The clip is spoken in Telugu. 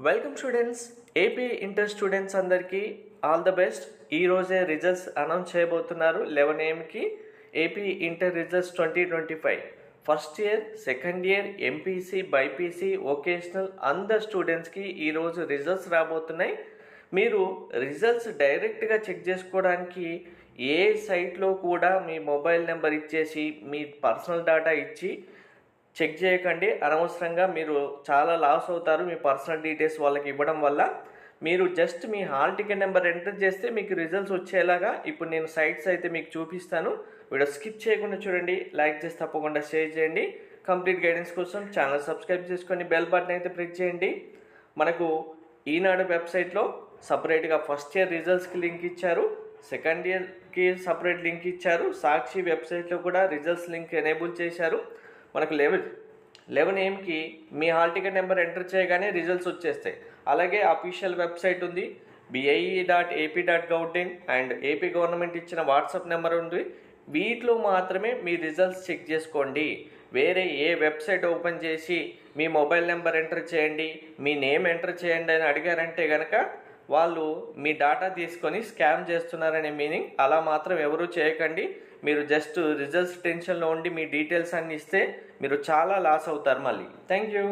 Welcome students. AP inter students అందరికీ ఆల్ ద బెస్ట్. ఈరోజే రిజల్ట్స్ అనౌన్స్ చేయబోతున్నారు 11 AM AP inter results 2025 first year, second year, MPC, BiPC, vocational అందరు స్టూడెంట్స్కి ఈరోజు రిజల్ట్స్ రాబోతున్నాయి. మీరు రిజల్ట్స్ డైరెక్ట్గా చెక్ చేసుకోవడానికి ఏ సైట్లో కూడా మీ మొబైల్ నెంబర్ ఇచ్చేసి మీ పర్సనల్ డేటా ఇచ్చి చెక్ చేయకండి. అనవసరంగా మీరు చాలా లాస్ అవుతారు మీ పర్సనల్ డీటెయిల్స్ వాళ్ళకి ఇవ్వడం వల్ల. మీరు జస్ట్ మీ హాల్ టికెట్ నెంబర్ ఎంటర్ చేస్తే మీకు రిజల్ట్స్ వచ్చేలాగా ఇప్పుడు నేను సైట్స్ అయితే మీకు చూపిస్తాను. వీడియో స్కిప్ చేయకుండా చూడండి, లైక్ చేసి తప్పకుండా షేర్ చేయండి. కంప్లీట్ గైడెన్స్ కోసం ఛానల్ సబ్స్క్రైబ్ చేసుకొని బెల్ బటన్ అయితే ప్రెస్ చేయండి. మనకు ఈనాడు వెబ్సైట్లో సపరేట్గా ఫస్ట్ ఇయర్ రిజల్ట్స్కి లింక్ ఇచ్చారు, సెకండ్ ఇయర్కి సపరేట్ లింక్ ఇచ్చారు. సాక్షి వెబ్సైట్లో కూడా రిజల్ట్స్ లింక్ ఎనేబుల్ చేశారు. మనకు 11 AM me hall ticket number enter చేయగానే రిజల్ట్స్ వచ్చేస్తాయి. అలాగే అఫీషియల్ వెబ్సైట్ ఉంది, bie.ap.gov.in అండ్ ఏపీ గవర్నమెంట్ ఇచ్చిన వాట్సాప్ నెంబర్ ఉంది. వీటిలో మాత్రమే మీ రిజల్ట్స్ చెక్ చేసుకోండి. వేరే ఏ వెబ్సైట్ ఓపెన్ చేసి మీ మొబైల్ నెంబర్ ఎంటర్ చేయండి, మీ నేమ్ ఎంటర్ చేయండి అని అడిగారంటే కనుక వాళ్ళు మీ డేటా తీసుకొని స్కామ్ చేస్తున్నారనే మీనింగ్. అలా మాత్రం ఎవరూ చేయకండి. మీరు జస్ట్ రిజల్ట్స్ టెన్షన్లో ఉండి మీ డీటెయిల్స్ అన్ని ఇస్తే మీరు చాలా లాస్ అవుతారు మళ్ళీ. Thank you.